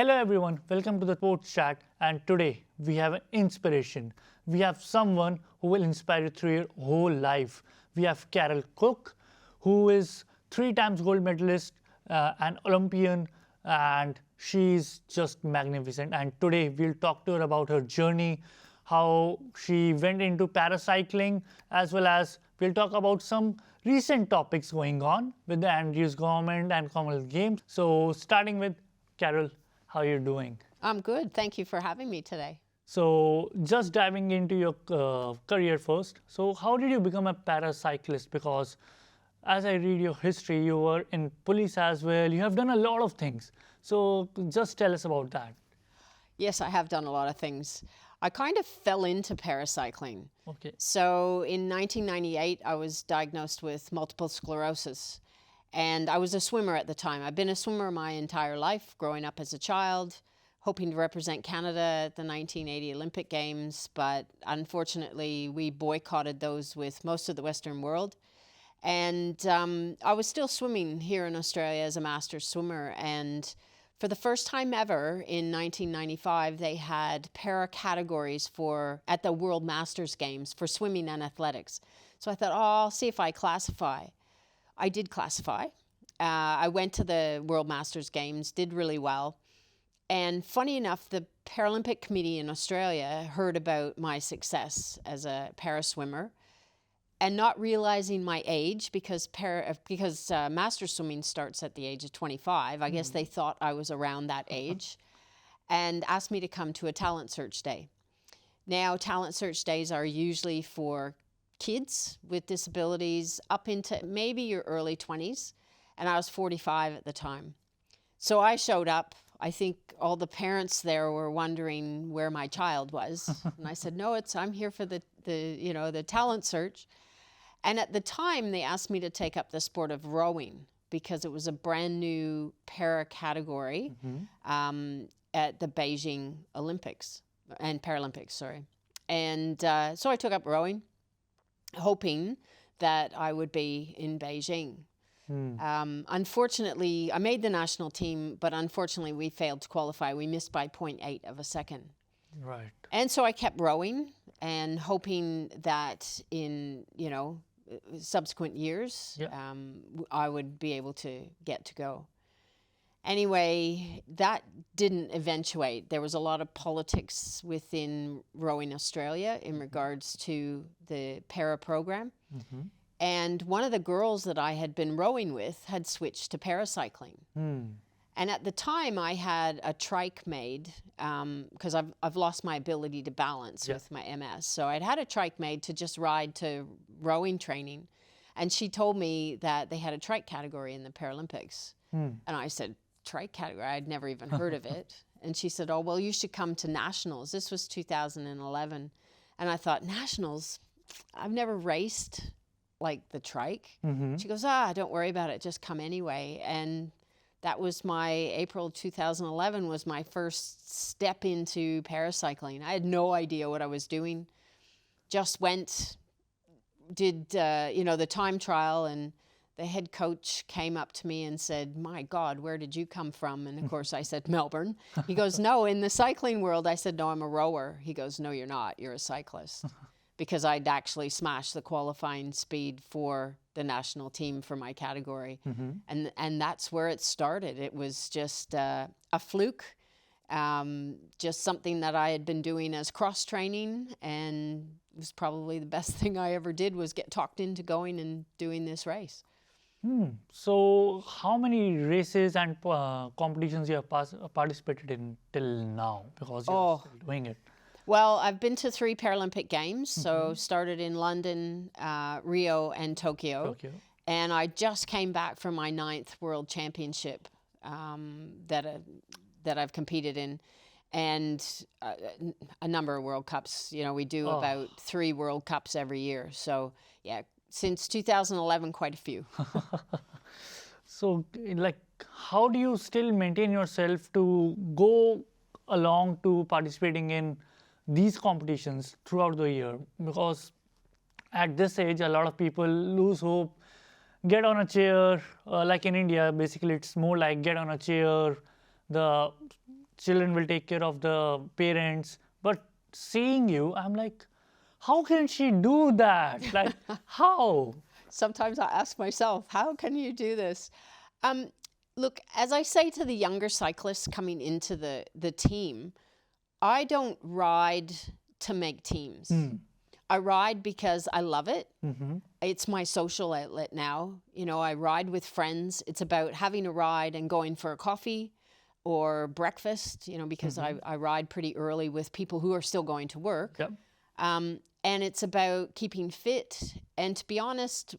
Hello everyone, welcome to the Sports Chat, and today we have an inspiration. We have someone who will inspire you through your whole life. We have Carol Cooke, who is 3 times gold medalist, an Olympian, and she's just magnificent. And today we'll talk to her about her journey, how she went into paracycling, as well as we'll talk about some recent topics going on with the Andrews government and Commonwealth Games. So starting with Carol, how are you doing? I'm good. Thank you for having me today. So just diving into your career first. So how did you become a paracyclist? Because as I read your history, you were in police as well. You have done a lot of things. So just tell us about that. Yes, I have done a lot of things. I kind of fell into paracycling. Okay. So in 1998, I was diagnosed with multiple sclerosis. And I was a swimmer at the time. I've been a swimmer my entire life, growing up as a child, hoping to represent Canada at the 1980 Olympic Games. But unfortunately, we boycotted those with most of the Western world. And I was still swimming here in Australia as a master's swimmer. And for the first time ever in 1995, they had para categories at the World Masters Games for swimming and athletics. So I thought, I'll see if I classify. I did classify. I went to the World Masters Games, did really well. And funny enough, the Paralympic Committee in Australia heard about my success as a para swimmer, and not realizing my age, because master swimming starts at the age of 25. I guess they thought I was around that age, and asked me to come to a talent search day. Now, talent search days are usually for kids with disabilities up into maybe your early 20s, and I was 45 at the time. So I showed up. I think all the parents there were wondering where my child was, and I said, "No, I'm here for the talent search." And at the time, they asked me to take up the sport of rowing because it was a brand new para category at the Beijing Olympics and Paralympics, sorry. And so I took up rowing, hoping that I would be in Beijing. Unfortunately, I made the national team, but unfortunately we failed to qualify. We missed by 0.8 of a second. Right. And so I kept rowing and hoping that in, subsequent years, I would be able to get to go. Anyway, that didn't eventuate. There was a lot of politics within Rowing Australia in regards to the para program. And one of the girls that I had been rowing with had switched to paracycling. And at the time, I had a trike made because I've lost my ability to balance with my MS. So I'd had a trike made to just ride to rowing training. And she told me that they had a trike category in the Paralympics. And I said, trike category? I'd never even heard of it. And she said, "Oh, well, you should come to nationals." This was 2011. And I thought, nationals? I've never raced like the trike. She goes, "Don't worry about it. Just come anyway." And that was April 2011 was my first step into paracycling. I had no idea what I was doing. Just went, did, the time trial, and the head coach came up to me and said, "My God, where did you come from?" And of course I said, "Melbourne." He goes, "No, in the cycling world." I said, "No, I'm a rower." He goes, "No, you're not. You're a cyclist." Because I'd actually smashed the qualifying speed for the national team for my category. And that's where it started. It was just a fluke, just something that I had been doing as cross-training, and it was probably the best thing I ever did was get talked into going and doing this race. So how many races and competitions you have participated in till now? Because you're still doing it. Well, I've been to 3 Paralympic Games, so started in London, Rio, and Tokyo. And I just came back from my 9th World Championship that I've competed in, and a number of World Cups. We do about 3 World Cups every year. So, yeah, since 2011, quite a few. So, how do you still maintain yourself to go along to participating in these competitions throughout the year? Because at this age, a lot of people lose hope, get on a chair. Like in India, basically it's more like get on a chair. The children will take care of the parents. But seeing you, I'm like, how can she do that? Like, how? Sometimes I ask myself, how can you do this? Look, as I say to the younger cyclists coming into the team, I don't ride to make teams. I ride because I love it. It's my social outlet now. You know, I ride with friends. It's about having a ride and going for a coffee or breakfast, you know, because I ride pretty early with people who are still going to work. Yep. And it's about keeping fit. And to be honest,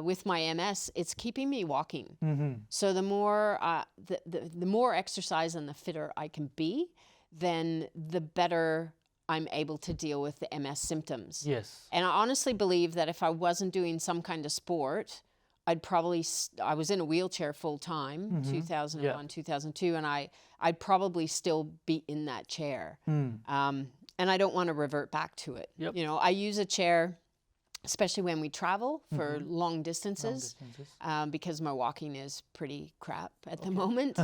with my MS, it's keeping me walking. So the more the more exercise and the fitter I can be, then the better I'm able to deal with the MS symptoms. Yes. And I honestly believe that if I wasn't doing some kind of sport, I'd probably, I was in a wheelchair full time, 2001, 2002, and I'd probably still be in that chair. And I don't want to revert back to it. Yep. You know, I use a chair, especially when we travel for long distances, because my walking is pretty crap at the moment.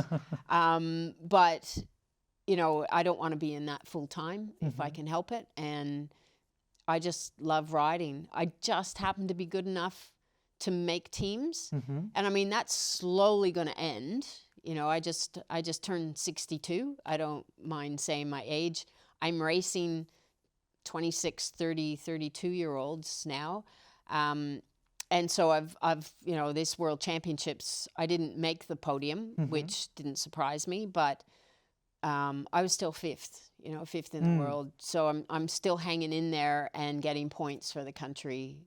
But you know, I don't want to be in that full time if I can help it. And I just love riding. I just happen to be good enough to make teams. And I mean, that's slowly going to end. You know, I just turned 62. I don't mind saying my age. I'm racing 26, 30, 32-year-olds now. And so I've, you know, this World Championships, I didn't make the podium, which didn't surprise me, but I was still fifth in the world. So I'm still hanging in there and getting points for the country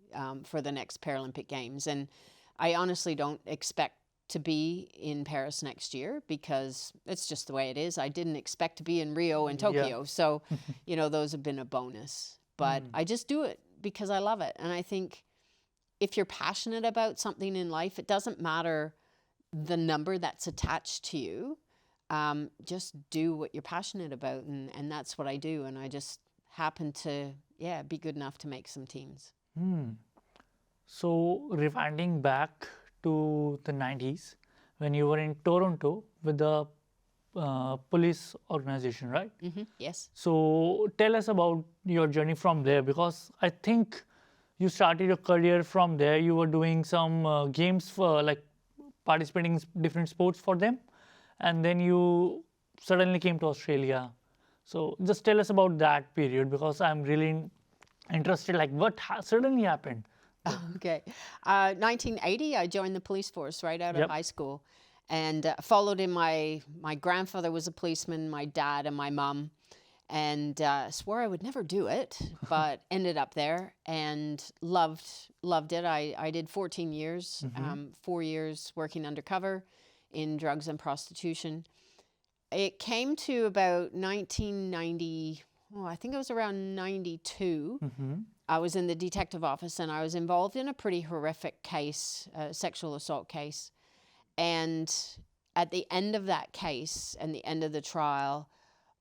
for the next Paralympic Games. And I honestly don't expect to be in Paris next year because it's just the way it is. I didn't expect to be in Rio and Tokyo. So, you know, those have been a bonus. But I just do it because I love it. And I think if you're passionate about something in life, it doesn't matter the number that's attached to you. Just do what you're passionate about, and that's what I do. And I just happen to, be good enough to make some teams. So rewinding back to the 90s, when you were in Toronto with the police organization, right? Yes. So tell us about your journey from there, because I think you started your career from there. You were doing some games for like participating in different sports for them. And then you suddenly came to Australia. So just tell us about that period, because I'm really interested, like what suddenly happened? Okay. 1980, I joined the police force right out of high school, and followed in my grandfather was a policeman, my dad and my mom, and swore I would never do it, but ended up there and loved it. I did 14 years, 4 years working undercover in drugs and prostitution. It came to about 1990, I think it was around 92. I was in the detective office and I was involved in a pretty horrific case, a sexual assault case. And at the end of that case and the end of the trial,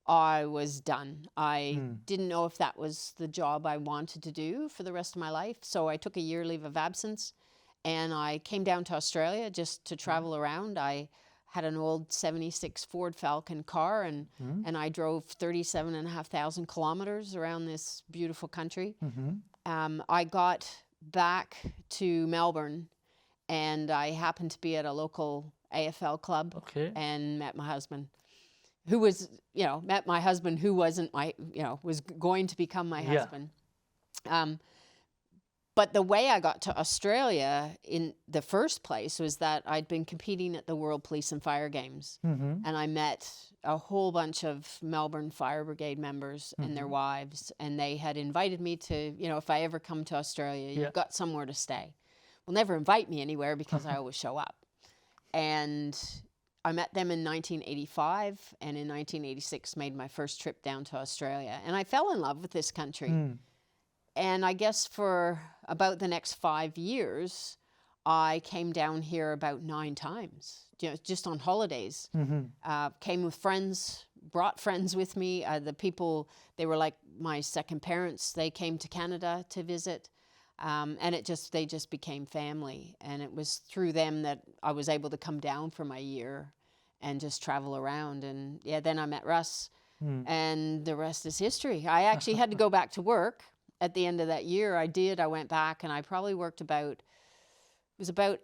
I was done. I didn't know if that was the job I wanted to do for the rest of my life. So I took a year leave of absence. And I came down to Australia just to travel around. I had an old 76 Ford Falcon car, and I drove 37,500 kilometers around this beautiful country. I got back to Melbourne, and I happened to be at a local AFL club and met my husband, who was, who wasn't my, was going to become my husband. But the way I got to Australia in the first place was that I'd been competing at the World Police and Fire Games. And I met a whole bunch of Melbourne Fire Brigade members and their wives. And they had invited me to, if I ever come to Australia, you've got somewhere to stay. Well, never invite me anywhere because I always show up. And I met them in 1985. And in 1986, made my first trip down to Australia. And I fell in love with this country. And I guess for about the next 5 years, I came down here about 9 times, just on holidays. Came with friends, brought friends with me. The people, they were like my second parents. They came to Canada to visit. And they just became family. And it was through them that I was able to come down for my year and just travel around. And yeah, then I met Russ, and the rest is history. I actually had to go back to work at the end of that year. I went back, and I probably worked about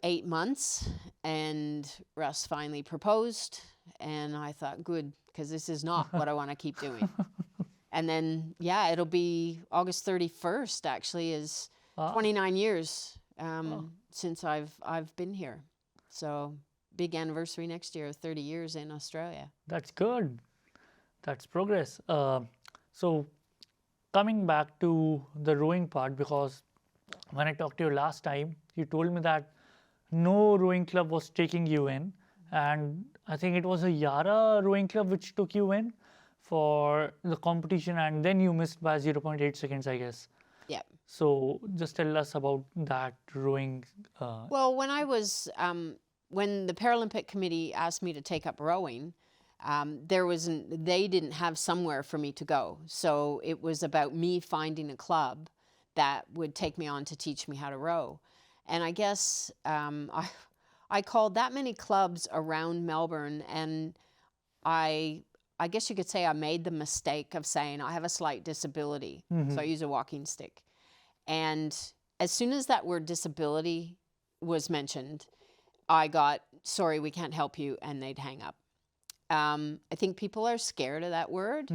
8 months, and Russ finally proposed, and I thought, good, because this is not what I want to keep doing. And then, yeah, it'll be August 31st, actually, is 29 years since I've been here. So big anniversary next year, 30 years in Australia. That's good. That's progress. So coming back to the rowing part, because when I talked to you last time, you told me that no rowing club was taking you in, and I think it was a Yara rowing club which took you in for the competition, and then you missed by 0.8 seconds, I guess. Yeah. So just tell us about that rowing. Well, when I was when the Paralympic Committee asked me to take up rowing, they didn't have somewhere for me to go. So it was about me finding a club that would take me on to teach me how to row. And I guess I called that many clubs around Melbourne, and I guess you could say I made the mistake of saying I have a slight disability, so I use a walking stick. And as soon as that word disability was mentioned, I got, sorry, we can't help you, and they'd hang up. I think people are scared of that word.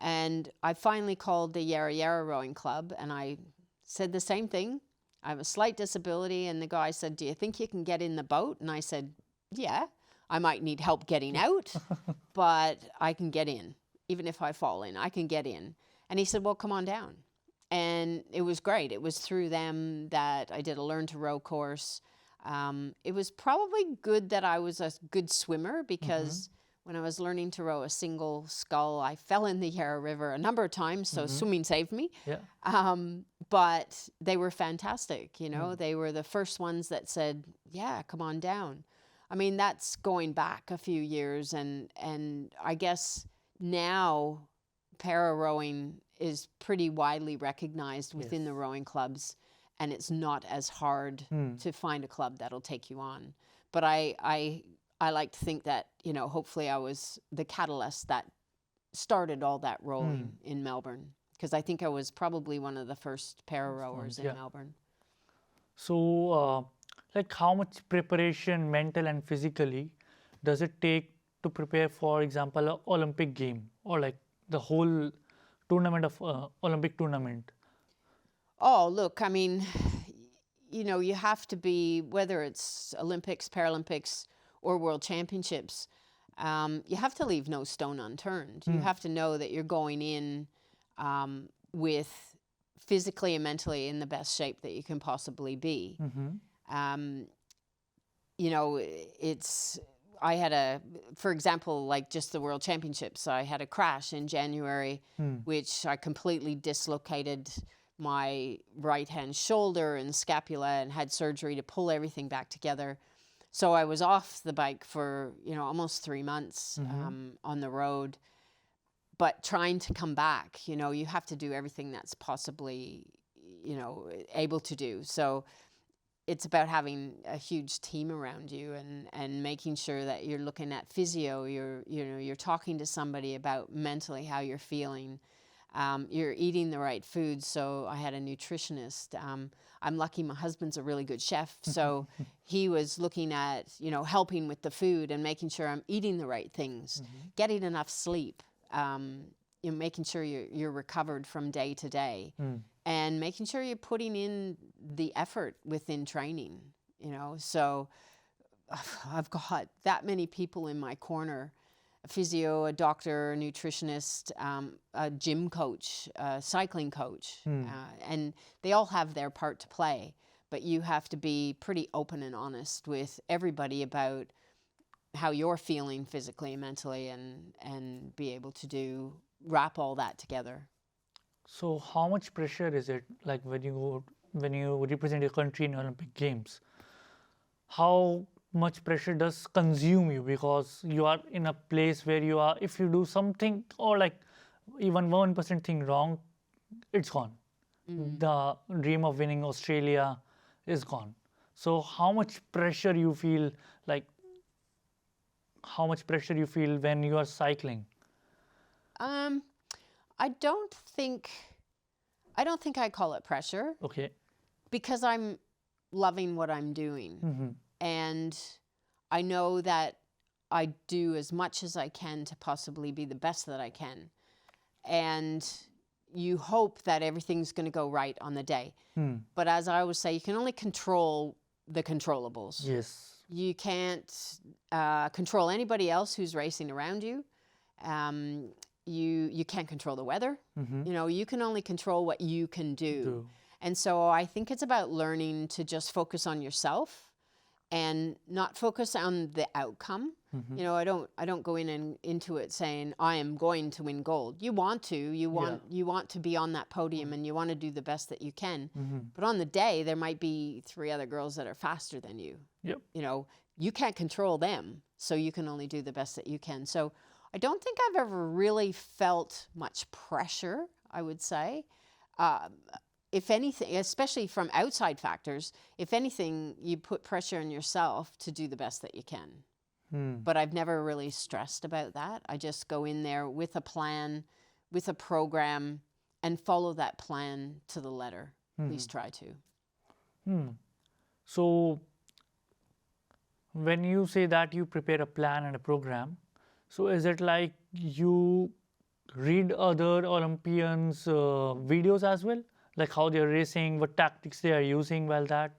And I finally called the Yarra Yarra Rowing Club, and I said the same thing. I have a slight disability, and the guy said, do you think you can get in the boat? And I said, yeah, I might need help getting out, but I can get in. Even if I fall in, I can get in. And he said, well, come on down. And it was great. It was through them that I did a Learn to Row course. It was probably good that I was a good swimmer, because when I was learning to row a single scull, I fell in the Yarra River a number of times, so swimming saved me. Yeah. But they were fantastic, you know. They were the first ones that said, yeah, come on down. I mean, that's going back a few years, and I guess now para rowing is pretty widely recognized within the rowing clubs, and it's not as hard to find a club that'll take you on. But I like to think that, you know, hopefully I was the catalyst that started all that rowing in Melbourne, because I think I was probably one of the first para rowers in Melbourne. So, like, how much preparation, mental and physically, does it take to prepare, for example, an Olympic game, or like the whole tournament of Olympic tournament? Oh, look, I mean, you know, you have to be, whether it's Olympics, Paralympics, or World Championships, you have to leave no stone unturned. You have to know that you're going in with physically and mentally in the best shape that you can possibly be. You know, I had for example, like just the World Championships, I had a crash in January, which I completely dislocated my right-hand shoulder and scapula, and had surgery to pull everything back together. So I was off the bike for, you know, almost 3 months on the road. But trying to come back, you know, you have to do everything that's possibly, you know, able to do. So it's about having a huge team around you, and making sure that you're looking at physio, you're talking to somebody about mentally how you're feeling. You're eating the right foods. So I had a nutritionist. I'm lucky my husband's a really good chef. So he was looking at, you know, helping with the food and making sure I'm eating the right things, getting enough sleep, you know, making sure you're recovered from day to day, and making sure you're putting in the effort within training, you know. So I've got that many people in my corner: a physio, a doctor, a nutritionist, a gym coach, a cycling coach, and they all have their part to play. But you have to be pretty open and honest with everybody about how you're feeling physically and mentally, and be able to wrap all that together. So how much pressure is it, like when you represent your country in Olympic Games? How much pressure does consume you, because you are in a place where you are, if you do something or like even 1% thing wrong, it's gone. The dream of winning Australia is gone. So how much pressure you feel, like how much pressure you feel when you are cycling? I don't think I call it pressure Okay. because I'm loving what I'm doing. And I know that I do as much as I can to possibly be the best that I can. And you hope that everything's going to go right on the day. But as I always say, you can only control the controllables. Yes. You can't control anybody else who's racing around you. You can't control the weather. You know, you can only control what you can do. And so I think it's about learning to just focus on yourself and not focus on the outcome. You know, I don't go into it saying I am going to win gold. You want to, you want to be on that podium and you want to do the best that you can. But on the day there might be 3 other girls that are faster than you. Yep. You know, you can't control them, so you can only do the best that you can. So I don't think I've ever really felt much pressure, I would say. If anything, especially from outside factors, if anything, you put pressure on yourself to do the best that you can. But I've never really stressed about that. I just go in there with a plan, with a program, and follow that plan to the letter. At least try to. So when you say that you prepare a plan and a program, so is it like you read other Olympians' videos as well? Like how they're racing, what tactics they are using while that?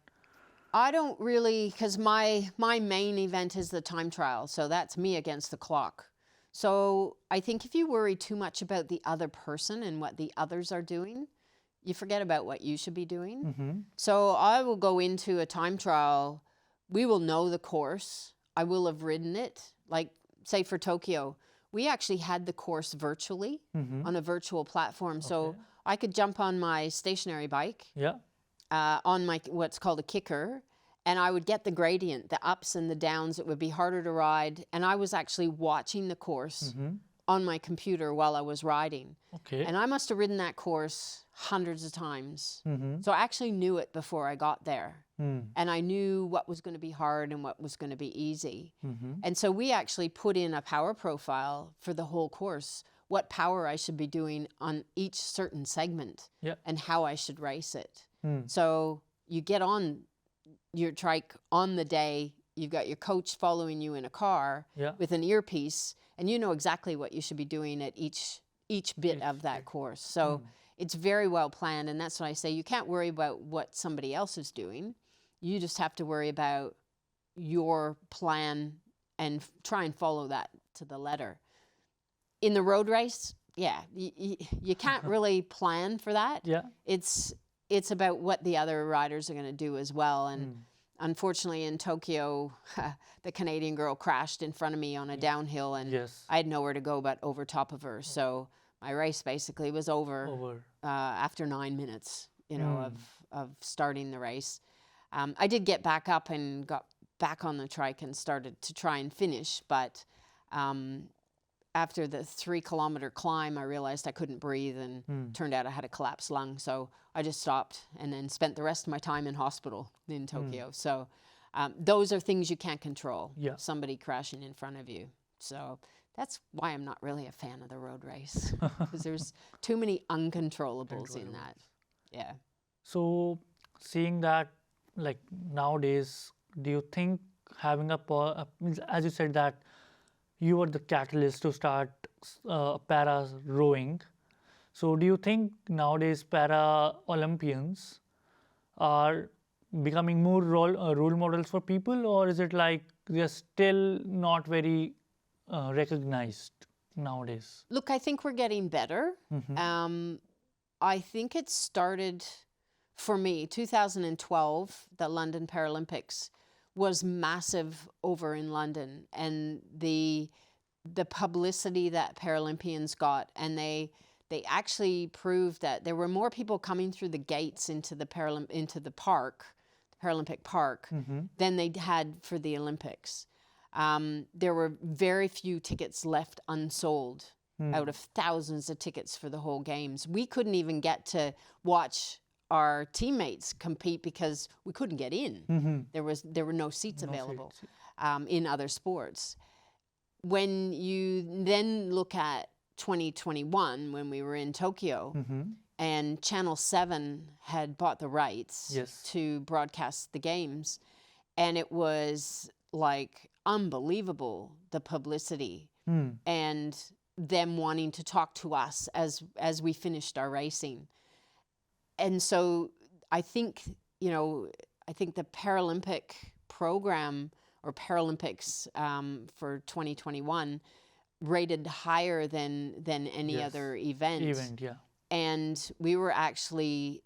I don't really, because my main event is the time trial, so that's me against the clock. So I think if you worry too much about the other person and what the others are doing, you forget about what you should be doing. So I will go into a time trial, we will know the course, I will have ridden it. Like say for Tokyo, we actually had the course virtually on a virtual platform. So I could jump on my stationary bike, on my what's called a kicker, and I would get the gradient, the ups and the downs. It would be harder to ride, and I was actually watching the course on my computer while I was riding. And I must have ridden that course hundreds of times. So I actually knew it before I got there. And I knew what was going to be hard and what was going to be easy. And so we actually put in a power profile for the whole course, what power I should be doing on each certain segment and how I should race it. So you get on your trike on the day, you've got your coach following you in a car with an earpiece, and you know exactly what you should be doing at each bit of that course. So it's very well planned, and that's what I say. You can't worry about what somebody else is doing. You just have to worry about your plan and try and follow that to the letter. In the road race, you can't really plan for that. It's about what the other riders are going to do as well. And unfortunately in Tokyo, the Canadian girl crashed in front of me on a downhill, and I had nowhere to go but over top of her. So my race basically was over. After 9 minutes, you know, of starting the race. I did get back up and got back on the trike and started to try and finish, but after the 3-kilometer climb, I realized I couldn't breathe, and turned out I had a collapsed lung. So I just stopped and then spent the rest of my time in hospital in Tokyo. So those are things you can't control. Somebody crashing in front of you. So that's why I'm not really a fan of the road race, because there's too many uncontrollables in that. So seeing that, like nowadays, do you think having as you said that you were the catalyst to start para rowing, so do you think nowadays para Olympians are becoming more role models for people, or is it like they're still not very recognized nowadays? Look, I think we're getting better. I think it started, for me, 2012, the London Paralympics was massive over in London, and the publicity that Paralympians got, and they actually proved that there were more people coming through the gates into the Paralympic Park than they had for the Olympics. There were very few tickets left unsold out of thousands of tickets for the whole games. We couldn't even get to watch our teammates compete because we couldn't get in. There were no seats available in other sports. when you then look at 2021, when we were in Tokyo, and Channel 7 had bought the rights Yes. to broadcast the games, and it was like unbelievable, the publicity and them wanting to talk to us as we finished our racing. And so I think, I think the Paralympic program or Paralympics for 2021 rated higher than any other event. Yeah. And we were actually,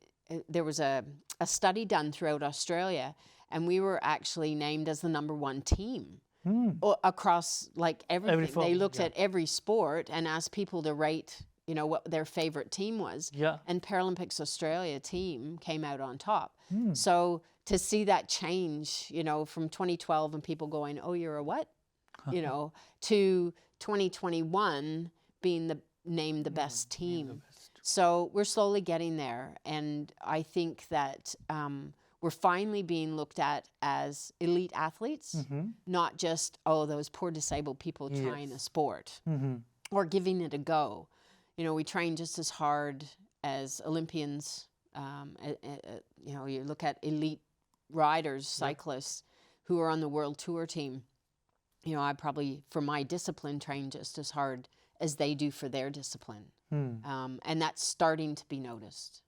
there was a study done throughout Australia, and we were actually named as the #1 team across like everything. They looked at every sport and asked people to rate, what their favorite team was. Yeah. And Paralympics Australia team came out on top. So to see that change, from 2012 and people going, oh, you're a what? To 2021 being named the best team. So we're slowly getting there. And I think that we're finally being looked at as elite athletes, not just, those poor disabled people trying a sport or giving it a go. We train just as hard as Olympians. You look at elite riders, cyclists who are on the world tour team. I probably, for my discipline, train just as hard as they do for their discipline. And that's starting to be noticed.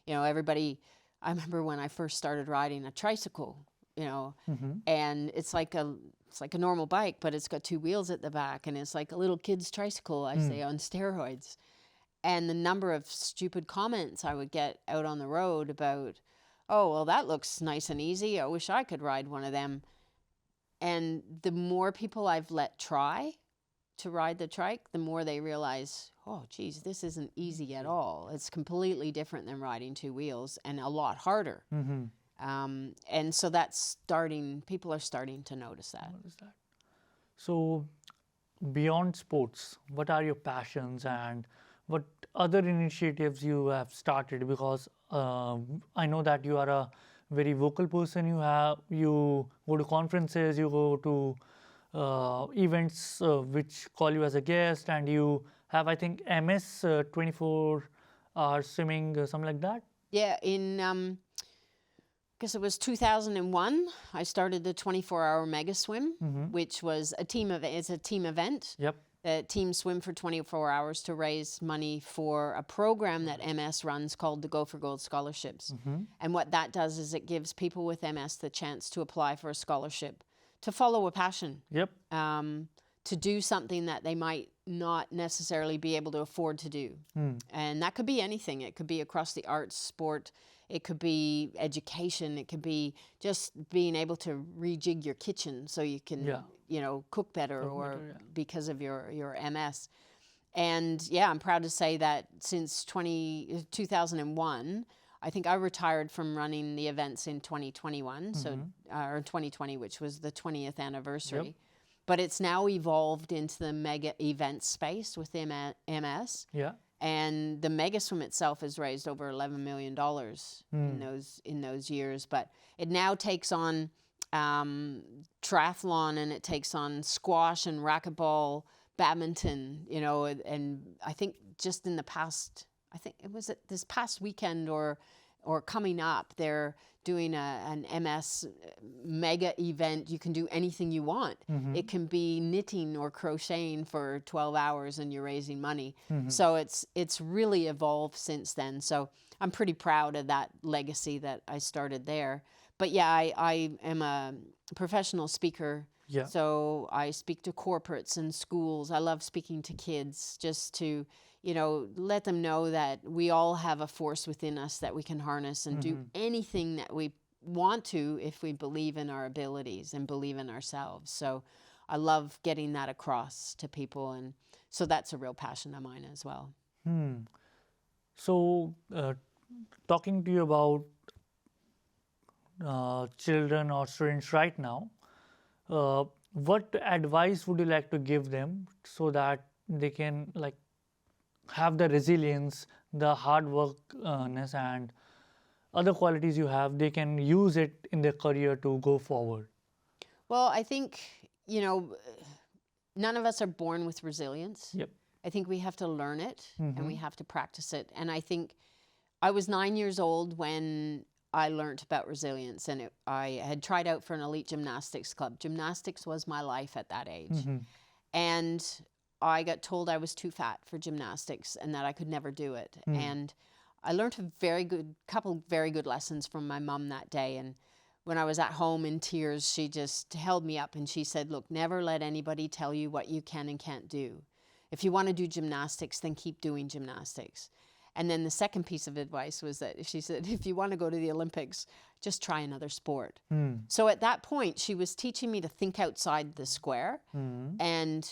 Everybody, I remember when I first started riding a tricycle, and it's like a normal bike, but it's got 2 wheels at the back, and it's like a little kid's tricycle, I say, on steroids. And the number of stupid comments I would get out on the road about, oh, well, that looks nice and easy. I wish I could ride one of them. And the more people I've let try to ride the trike, the more they realize, oh, geez, this isn't easy at all. It's completely different than riding 2 wheels and a lot harder. And so that's people are starting to notice that. So beyond sports, what are your passions and what other initiatives you have started? Because I know that you are a very vocal person. You go to conferences, you go to events which call you as a guest, and you have, I think, MS 24-hour swimming, something like that. Yeah, in I guess it was 2001. I started the 24-hour mega swim, which was a team event. Yep. Teams swim for 24 hours to raise money for a program that MS runs called the Go for Gold Scholarships. And what that does is it gives people with MS the chance to apply for a scholarship, to follow a passion, to do something that they might not necessarily be able to afford to do. And that could be anything. It could be across the arts, sport, it could be education, it could be just being able to rejig your kitchen so you can cook better because of your MS. And I'm proud to say that since 2001, I think I retired from running the events in 2021, or 2020, which was the 20th anniversary. But it's now evolved into the mega event space with MS. And the mega swim itself has raised over $11 million in those years. But it now takes on triathlon, and it takes on squash and racquetball, badminton, and I think just in the past, I think it was this past weekend or coming up, they're doing an MS mega event. You can do anything you want. It can be knitting or crocheting for 12 hours and you're raising money. So it's really evolved since then. So I'm pretty proud of that legacy that I started there. But I am a professional speaker. So I speak to corporates and schools. I love speaking to kids just to let them know that we all have a force within us that we can harness and do anything that we want to if we believe in our abilities and believe in ourselves. So I love getting that across to people, and so that's a real passion of mine as well. So talking to you about children or students right now, what advice would you like to give them so that they can have the resilience, the hard workness, and other qualities you have, they can use it in their career to go forward? Well, I think, none of us are born with resilience. Yep. I think we have to learn it and we have to practice it. And I think I was 9 years old when I learned about resilience, and I had tried out for an elite gymnastics club. Gymnastics was my life at that age. And I got told I was too fat for gymnastics and that I could never do it. And I learned a couple very good lessons from my mom that day. And when I was at home in tears, she just held me up and she said, look, never let anybody tell you what you can and can't do. If you want to do gymnastics, then keep doing gymnastics. And then the second piece of advice was that she said, if you want to go to the Olympics, just try another sport. So at that point, she was teaching me to think outside the square. And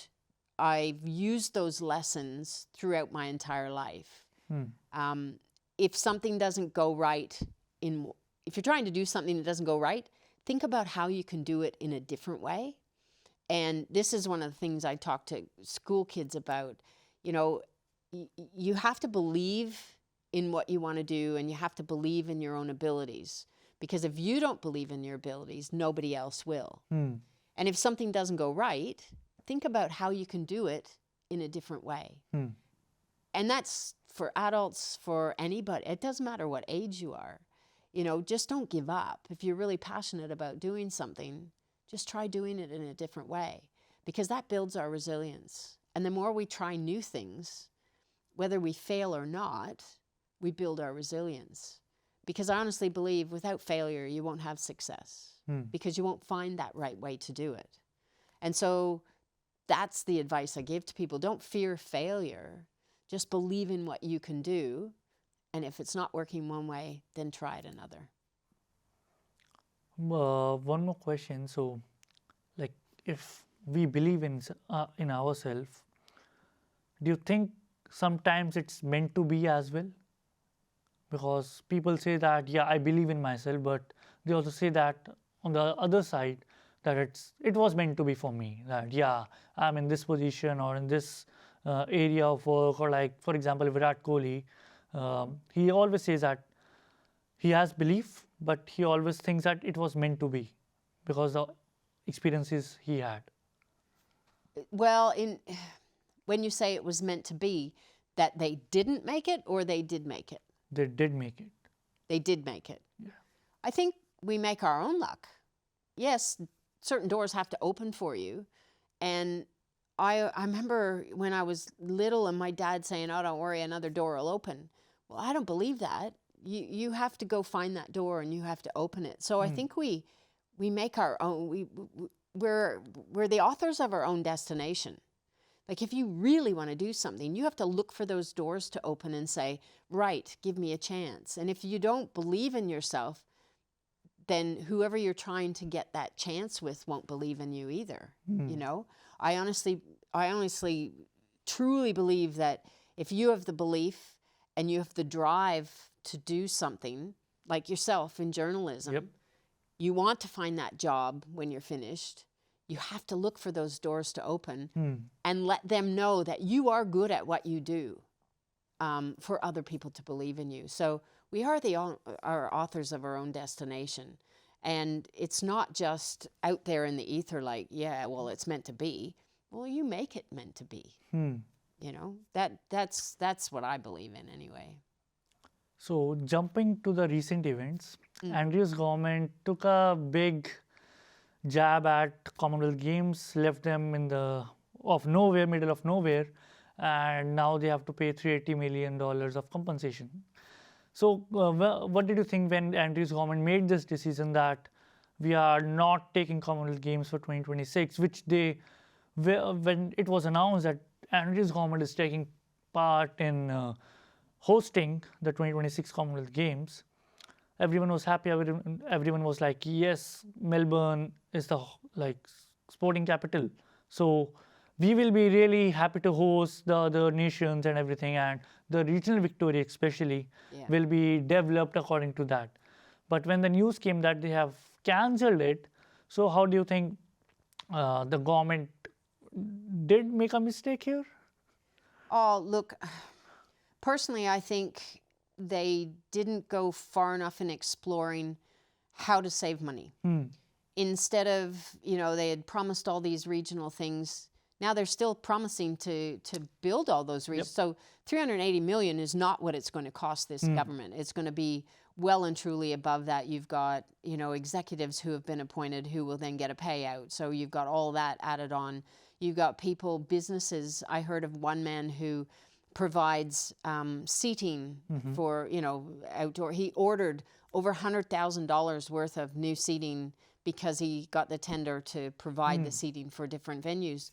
I've used those lessons throughout my entire life. If something doesn't go right, if you're trying to do something that doesn't go right, think about how you can do it in a different way. And this is one of the things I talk to school kids about. You know, you have to believe in what you want to do, and you have to believe in your own abilities. Because if you don't believe in your abilities, nobody else will. And if something doesn't go right, think about how you can do it in a different way. And that's for adults, for anybody. It doesn't matter what age you are. You know, just don't give up. If you're really passionate about doing something, just try doing it in a different way, because that builds our resilience. And the more we try new things, whether we fail or not, we build our resilience. Because I honestly believe without failure, you won't have success, because you won't find that right way to do it. And so that's the advice I give to people. Don't fear failure. Just believe in what you can do. And if it's not working one way, then try it another. One more question. So, like, if we believe in ourselves, do you think sometimes it's meant to be as well? Because people say that, yeah, I believe in myself, but they also say that on the other side, that it was meant to be for me. That, yeah, I'm in this position or in this area of work, or like, for example, Virat Kohli, he always says that he has belief, but he always thinks that it was meant to be because the experiences he had. Well, when you say it was meant to be, that they didn't make it or they did make it? They did make it. They did make it. Yeah. I think we make our own luck. Yes, certain doors have to open for you. And I remember when I was little and my dad saying, oh, don't worry, another door will open. Well, I don't believe that. You have to go find that door and you have to open it. So I think we make our own, we're the authors of our own destination. Like, if you really want to do something, you have to look for those doors to open and say, right, give me a chance. And if you don't believe in yourself, then whoever you're trying to get that chance with won't believe in you either. You know, I honestly truly believe that if you have the belief and you have the drive to do something, like yourself in journalism, you want to find that job when you're finished, you have to look for those doors to open and let them know that you are good at what you do, for other people to believe in you. So we are our authors of our own destination. And it's not just out there in the ether like, yeah, well, it's meant to be. Well, you make it meant to be. You know, that's what I believe in anyway. So jumping to the recent events, Andrew's government took a big jab at Commonwealth Games, left them in the middle of nowhere, and now they have to pay $380 million of compensation. So what did you think when Andrew's government made this decision that we are not taking Commonwealth Games for 2026, when it was announced that Andrew's government is taking part in hosting the 2026 Commonwealth Games, everyone was happy. Everyone was like, yes, Melbourne is the sporting capital. So we will be really happy to host the other nations and everything. And the regional Victoria especially will be developed according to that. But when the news came that they have cancelled it, so how do you think the government did make a mistake here? Oh, look, personally, I think they didn't go far enough in exploring how to save money. Instead of, they had promised all these regional things, now they're still promising to build all those reefs. So 380 million is not what it's going to cost this government. It's going to be well and truly above that. You've got, you know, executives who have been appointed who will then get a payout. So you've got all that added on. You've got people, businesses. I heard of one man who provides seating for, you know, outdoor. He ordered over $100,000 worth of new seating because he got the tender to provide the seating for different venues.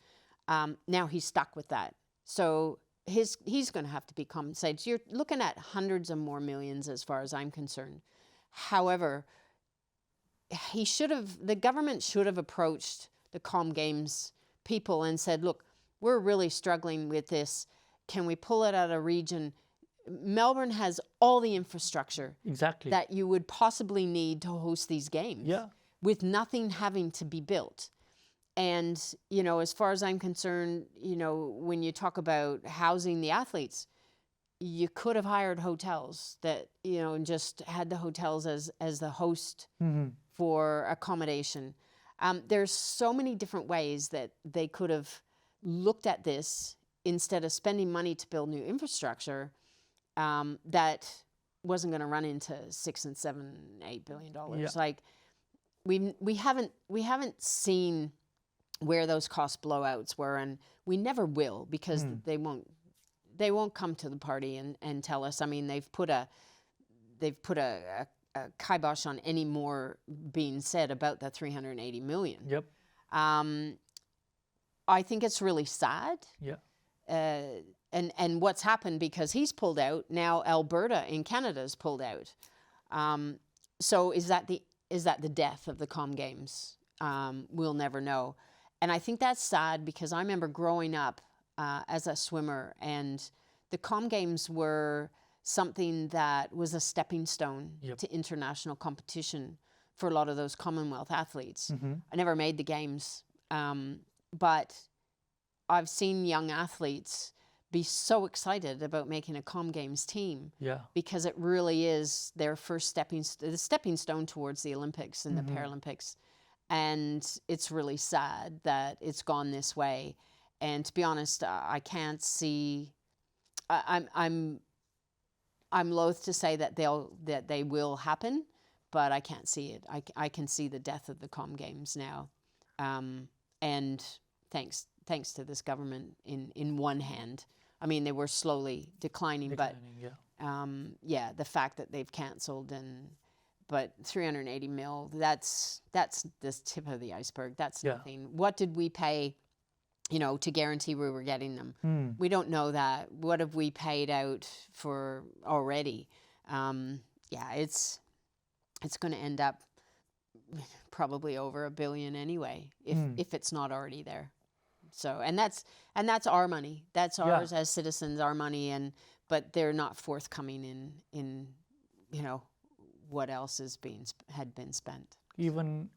Now he's stuck with that. So he's going to have to be compensated. So you're looking at hundreds of more millions as far as I'm concerned. However, the government should have approached the Com Games people and said, look, we're really struggling with this. Can we pull it out of region? Melbourne has all the infrastructure that you would possibly need to host these games with nothing having to be built. And, you know, as far as I'm concerned, you know, when you talk about housing the athletes, you could have hired hotels that, you know, and just had the hotels as the host for accommodation. There's so many different ways that they could have looked at this instead of spending money to build new infrastructure that wasn't going to run into $6 and $7, $8 billion. Like we haven't seen where those cost blowouts were, and we never will, because they won't come to the party and tell us. I mean, they've put a kibosh on any more being said about the 380 million. I think it's really sad. And what's happened, because he's pulled out, now Alberta in Canada's pulled out. So is that the death of the Com Games? We'll never know. And I think that's sad, because I remember growing up as a swimmer, and the Com Games were something that was a stepping stone to international competition for a lot of those Commonwealth athletes. I never made the games, but I've seen young athletes be so excited about making a Com Games team, because it really is their first stepping stone towards the Olympics and the Paralympics. And it's really sad that it's gone this way. And to be honest, I can't see. I'm loath to say that they will happen, but I can't see it. I can see the death of the Com Games now, and thanks to this government in one hand. I mean, they were slowly declining, but the fact that they've cancelled but 380 mil, that's the tip of the iceberg. That's nothing. What did we pay, you know, to guarantee we were getting them? We don't know that. What have we paid out for already? It's going to end up probably over $1 billion anyway, if it's not already there. So, and that's our money. That's ours as citizens, our money, but they're not forthcoming in you know, what else had been spent. Even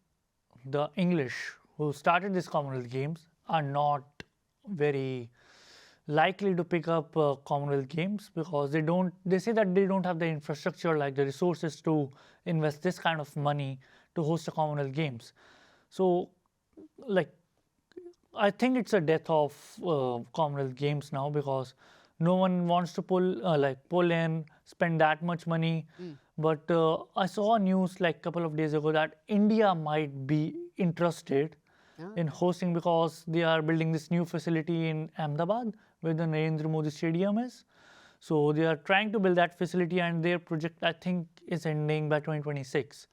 the English who started these Commonwealth Games are not very likely to pick up Commonwealth Games, because they say that they don't have the infrastructure, like the resources to invest this kind of money to host the Commonwealth Games. So, like, I think it's a death of Commonwealth Games now, because no one wants to pull in, spend that much money. But I saw news like a couple of days ago that India might be interested in hosting, because they are building this new facility in Ahmedabad where the Narendra Modi Stadium is. So they are trying to build that facility, and their project, I think, is ending by 2026.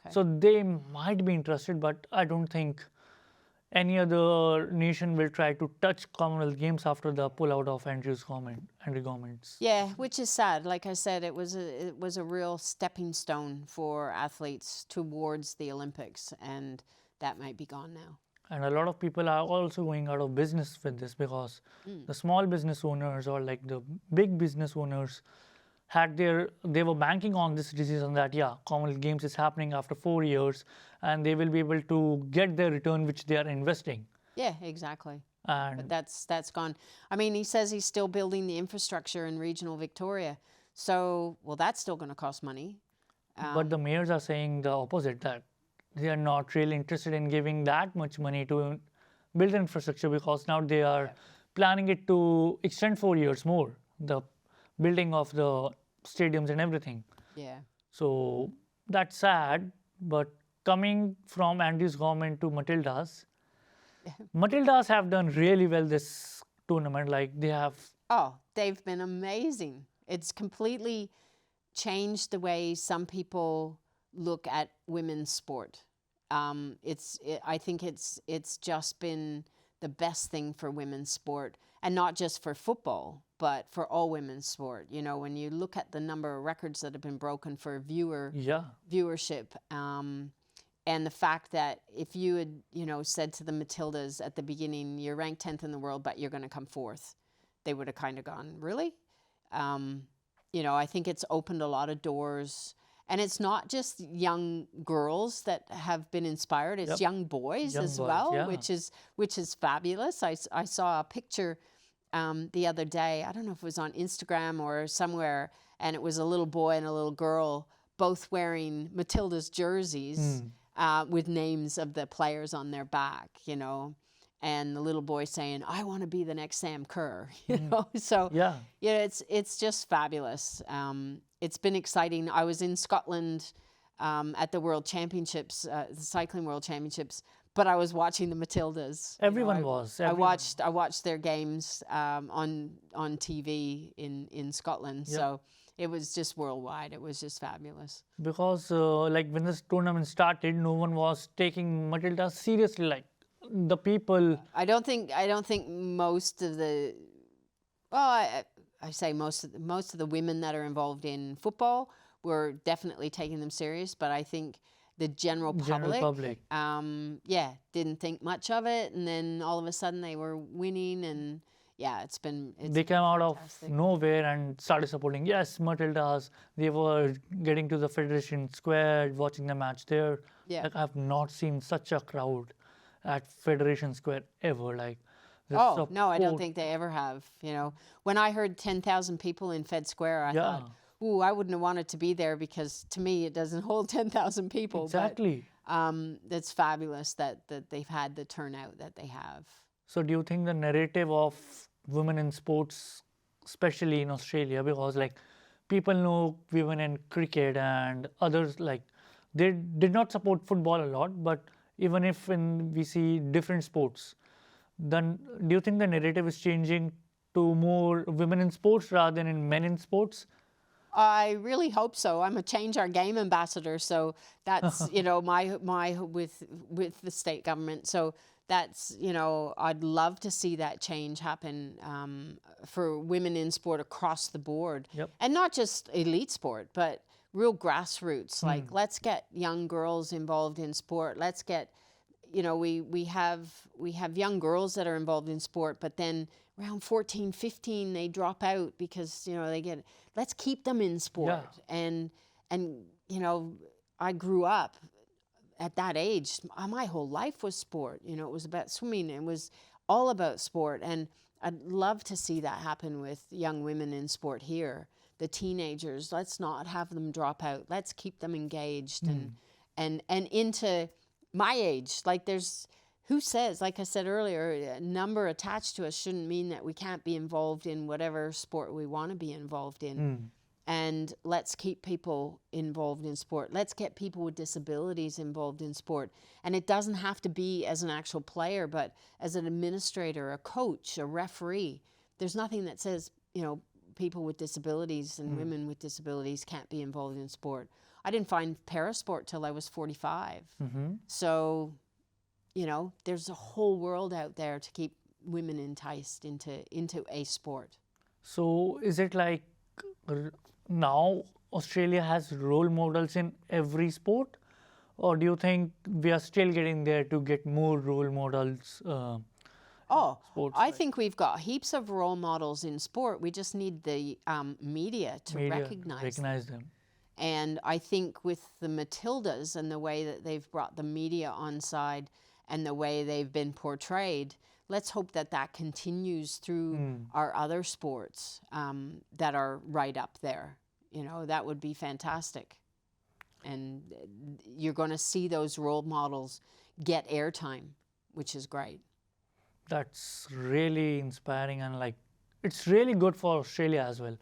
So they might be interested, but I don't think any other nation will try to touch Commonwealth Games after the pullout of Andrew's governments. Yeah, which is sad. Like I said, it was a real stepping stone for athletes towards the Olympics, and that might be gone now. And a lot of people are also going out of business with this, because the small business owners, or like the big business owners, they were banking on this decision that Commonwealth Games is happening after 4 years, and they will be able to get their return which they are investing. Yeah, exactly. And but that's gone. I mean, he says he's still building the infrastructure in regional Victoria. So, well, that's still going to cost money. But the mayors are saying the opposite, that they are not really interested in giving that much money to build infrastructure, because now they are planning it to extend 4 years more, the building of the stadiums and everything. Yeah. So that's sad. But coming from Andy's government to Matildas, Matildas have done really well this tournament. Like they have, Oh, they've been amazing. It's completely changed the way some people look at women's sport. I think it's just been the best thing for women's sport, and not just for football, but for all women's sport. You know, when you look at the number of records that have been broken for yeah, viewership, and the fact that if you had, you know, said to the Matildas at the beginning, you're ranked 10th in the world, but you're going to come 4th, they would have kind of gone, really? You know, I think it's opened a lot of doors. And it's not just young girls that have been inspired, it's young boys Young as boys, well, yeah. which is fabulous. I saw a picture the other day, I don't know if it was on Instagram or somewhere, and it was a little boy and a little girl both wearing Matilda's jerseys with names of the players on their back, you know. And the little boy saying, "I want to be the next Sam Kerr," you know. So yeah, it's just fabulous. It's been exciting. I was in Scotland at the World Championships, the Cycling World Championships, but I was watching the Matildas. everyone was. Everyone. I watched their games on TV in Scotland. So it was just worldwide. It was just fabulous. Because like when this tournament started, no one was taking Matilda seriously. Like the people, I don't think most of the I say most of the women that are involved in football were definitely taking them serious, but I think the general public, didn't think much of it, and then all of a sudden they were winning, and they came out of nowhere and started supporting. Yes, Matildas. They were getting to the Federation Square, watching the match there. Yeah. Like I've not seen such a crowd at Federation Square ever. Like, the Oh, no, I don't support- think they ever have. You know, when I heard 10,000 people in Fed Square, I thought, ooh, I wouldn't have wanted to be there, because to me it doesn't hold 10,000 people. Exactly. But it's fabulous that they've had the turnout that they have. So do you think the narrative of women in sports, especially in Australia, because like people know women in cricket and others, like they did not support football a lot, but even if we see different sports, then do you think the narrative is changing to more women in sports rather than in men in sports? I really hope so. I'm a Change Our Game ambassador, so that's you know my with the state government. So that's, you know, I'd love to see that change happen for women in sport across the board, and not just elite sport, but real grassroots. Like, let's get young girls involved in sport. Let's get, you know, we have young girls that are involved in sport, but then around 14, 15, they drop out because, you know, let's keep them in sport. And, you know, I grew up at that age. My whole life was sport. You know, it was about swimming. It was all about sport. And I'd love to see that happen with young women in sport here. The teenagers, let's not have them drop out. Let's keep them engaged and into my age. Like, who says, like I said earlier, a number attached to us shouldn't mean that we can't be involved in whatever sport we want to be involved in. And let's keep people involved in sport. Let's get people with disabilities involved in sport. And it doesn't have to be as an actual player, but as an administrator, a coach, a referee. There's nothing that says, you know, people with disabilities and women with disabilities can't be involved in sport. I didn't find parasport till I was 45. So, you know, there's a whole world out there to keep women enticed into a sport. So is it like now Australia has role models in every sport, or do you think we are still getting there to get more role models? Sports, I think we've got heaps of role models in sport. We just need the media to recognize them. And I think with the Matildas and the way that they've brought the media on side and the way they've been portrayed, let's hope that that continues through our other sports that are right up there. You know, that would be fantastic. And you're going to see those role models get airtime, which is great. That's really inspiring, and like it's really good for Australia as well.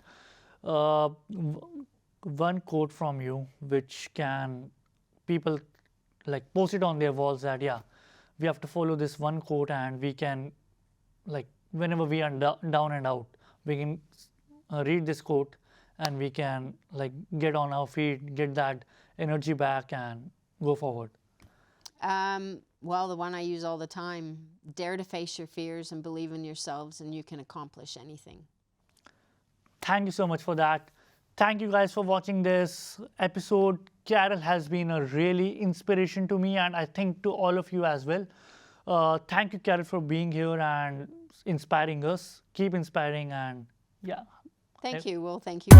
One quote from you which can people like post it on their walls that yeah, we have to follow this one quote, and we can like whenever we are down and out, we can read this quote, and we can like get on our feet, get that energy back, and go forward. Well, the one I use all the time: dare to face your fears and believe in yourselves, and you can accomplish anything. Thank you so much for that. Thank you guys for watching this episode. Carol has been a really inspiration to me, and I think to all of you as well. Thank you, Carol, for being here and inspiring us. Keep inspiring, and yeah. Thank you. Well, thank you.